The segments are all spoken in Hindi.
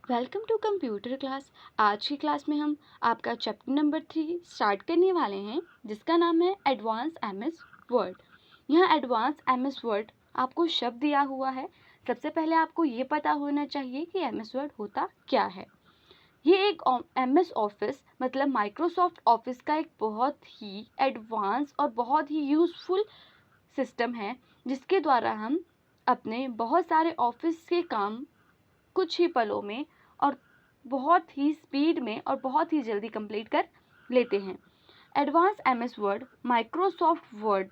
Welcome to computer class. आज की क्लास में हम आपका चैप्टर नंबर 3 स्टार्ट करने वाले हैं, जिसका नाम है एडवांस एमएस वर्ड। यहाँ एडवांस एमएस वर्ड आपको शब्द दिया हुआ है। सबसे पहले आपको ये पता होना चाहिए कि एमएस वर्ड होता क्या है। ये एक एमएस ऑफिस मतलब माइक्रोसॉफ्ट ऑफिस का एक बहुत ही एडवांस और बहुत ही यूज़फुल सिस्टम है, जिसके द्वारा हम अपने बहुत सारे ऑफिस के काम कुछ ही पलों में और बहुत ही स्पीड में और बहुत ही जल्दी कंप्लीट कर लेते हैं। Advance MS word Microsoft word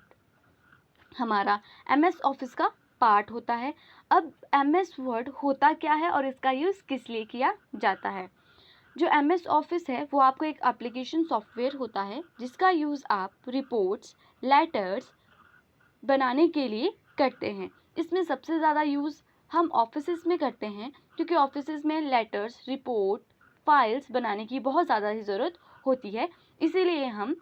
हमारा एमएस ऑफिस का पार्ट होता है। अब एमएस वर्ड होता क्या है और इसका यूज़ किस लिए किया जाता है। जो एमएस ऑफिस है वो आपको एक एप्लीकेशन सॉफ्टवेयर होता है, जिसका यूज़ आप रिपोर्ट्स, लेटर्स बनाने के लिए करते हैं। इसमें सबसे ज़्यादा यूज़ हम ऑफिसेज़ में करते हैं, क्योंकि ऑफिसेज़ में लेटर्स, रिपोर्ट, फाइल्स बनाने की बहुत ज़्यादा ही ज़रूरत होती है। इसीलिए हम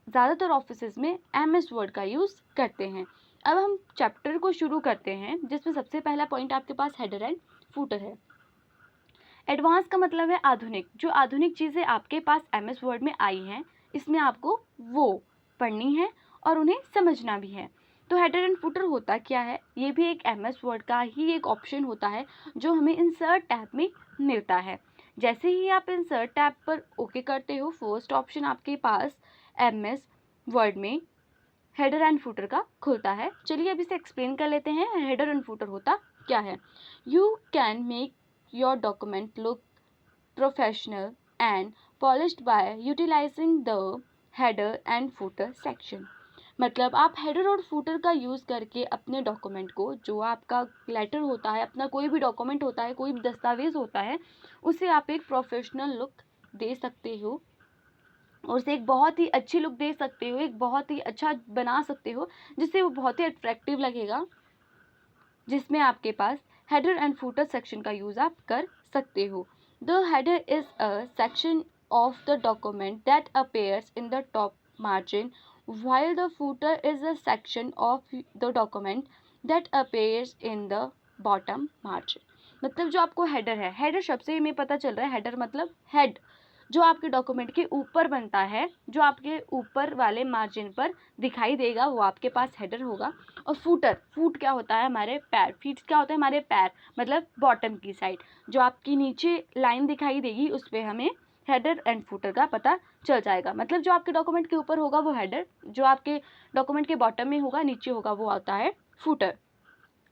ज़्यादातर ऑफिसेज़ में एमएस वर्ड का यूज़ करते हैं। अब हम चैप्टर को शुरू करते हैं, जिसमें सबसे पहला पॉइंट आपके पास हेडर एंड फूटर है। एडवांस का मतलब है आधुनिक। जो आधुनिक चीज़ें आपके पास एमएस वर्ड में आई हैं, इसमें आपको वो पढ़नी है और उन्हें समझना भी है। तो हेडर एंड फुटर होता क्या है? ये भी एक एमएस वर्ड का ही एक ऑप्शन होता है, जो हमें इंसर्ट टैब में मिलता है। जैसे ही आप इंसर्ट टैब पर ओके करते हो, फर्स्ट ऑप्शन आपके पास एमएस वर्ड में हेडर एंड फुटर का खुलता है। चलिए अब इसे एक्सप्लेन कर लेते हैं, हेडर एंड फुटर होता क्या है। You can make your document look professional and polished by utilizing the header and footer section। मतलब आप हेडर और फूटर का यूज़ करके अपने डॉक्यूमेंट को, जो आपका लेटर होता है, अपना कोई भी डॉक्यूमेंट होता है, कोई भी दस्तावेज़ होता है, उसे आप एक प्रोफेशनल लुक दे सकते हो और उसे एक बहुत ही अच्छी लुक दे सकते हो, एक बहुत ही अच्छा बना सकते हो, जिससे वो बहुत ही अट्रैक्टिव लगेगा, जिसमें आपके पास हेडर एंड फूटर सेक्शन का यूज़ आप कर सकते हो। The header is a section of the document that appears in the top margin, while the footer is a section of the document that appears in the bottom margin। मतलब जो आपको हेडर है, हेडर शब्द से ही हमें पता चल रहा है, हेडर मतलब हेड, जो आपके डॉक्यूमेंट के ऊपर बनता है, जो आपके ऊपर वाले मार्जिन पर दिखाई देगा, वो आपके पास हेडर होगा। और फूटर, फूट क्या होता है? हमारे पैर। फीट क्या होता है? हमारे पैर, मतलब बॉटम की साइड, जो आपकी नीचे लाइन दिखाई देगी, उस पर हमें हेडर एंड फूटर का पता चल जाएगा। मतलब जो आपके डॉक्यूमेंट के ऊपर होगा वो हेडर, जो आपके डॉक्यूमेंट के बॉटम में होगा, नीचे होगा, वो आता है फूटर।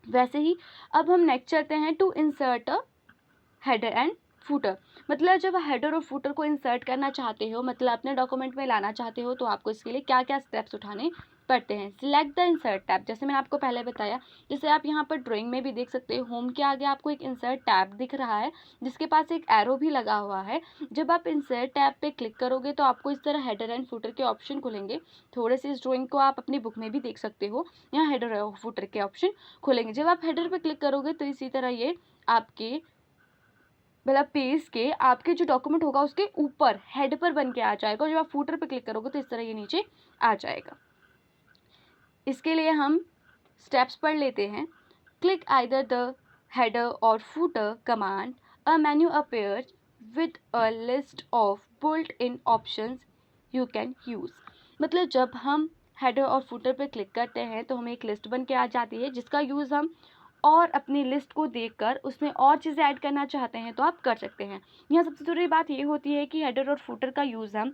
वैसे ही अब हम नेक्स्ट चलते हैं to insert a header and footer. मतलब जब हेडर और फूटर को इंसर्ट करना चाहते हो, मतलब अपने डॉक्यूमेंट में लाना चाहते हो, तो आपको इसके लिए क्या क्या स्टेप्स उठाने पड़ते हैं। सिलेक्ट द इंसर्ट टैब, जैसे मैंने आपको पहले बताया। जैसे आप यहाँ पर ड्राइंग में भी देख सकते हो, होम के आगे आपको एक इंसर्ट टैब दिख रहा है, जिसके पास एक एरो भी लगा हुआ है। जब आप इंसर्ट टैब पे क्लिक करोगे तो आपको इस तरह हेडर एंड फूटर के ऑप्शन खुलेंगे। थोड़े से इस ड्राइंग को आप अपनी बुक में भी देख सकते हो, यहाँ हेडर और फूटर के ऑप्शन खुलेंगे। जब आप हेडर पर क्लिक करोगे तो इसी तरह ये आपके मतलब पेज के आपके जो डॉक्यूमेंट होगा उसके ऊपर हेड पर बन के आ जाएगा, और जब आप फूटर पर क्लिक करोगे तो इस तरह ये नीचे आ जाएगा। इसके लिए हम स्टेप्स पढ़ लेते हैं। Click either the header or footer command, a menu appears with a list of built in options you can use. मतलब जब हम हेडर और फूटर पर क्लिक करते हैं तो हमें एक लिस्ट बन के आ जाती है, जिसका यूज़ हम और अपनी लिस्ट को देखकर उसमें और चीज़ें ऐड करना चाहते हैं तो आप कर सकते हैं। यहाँ सबसे ज़रूरी बात ये होती है कि हेडर और फूटर का यूज़ हम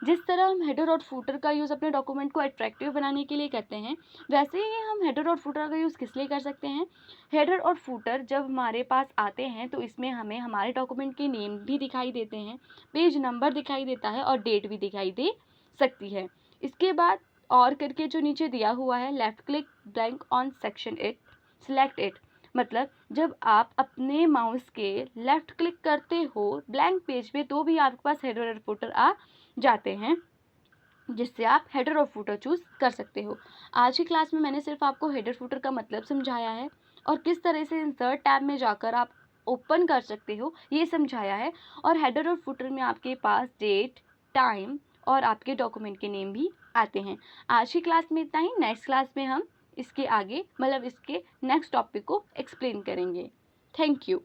जिस तरह हम हेडर और फूटर का यूज़ अपने डॉक्यूमेंट को अट्रैक्टिव बनाने के लिए करते हैं, वैसे ही हम हेडर और फूटर का यूज़ किस लिए कर सकते हैं। हेडर और फूटर जब हमारे पास आते हैं तो इसमें हमें हमारे डॉक्यूमेंट के नेम भी दिखाई देते हैं, पेज नंबर दिखाई देता है और डेट भी दिखाई दे सकती है। इसके बाद और करके जो नीचे दिया हुआ है, left click blank on section it, select it. मतलब जब आप अपने माउस के लेफ़्ट क्लिक करते हो ब्लैंक पेज पे, तो भी आपके पास हेडर और फुटर आ जाते हैं, जिससे आप हेडर और फुटर चूज़ कर सकते हो। आज की क्लास में मैंने सिर्फ आपको हेडर फुटर का मतलब समझाया है और किस तरह से इंसर्ट टैब में जाकर आप ओपन कर सकते हो ये समझाया है। और हेडर और फुटर में आपके पास डेट, टाइम और आपके डॉक्यूमेंट के नेम भी आते हैं। आज की क्लास में इतना ही। नेक्स्ट क्लास में हम इसके आगे मतलब इसके नेक्स्ट टॉपिक को एक्सप्लेन करेंगे। Thank you.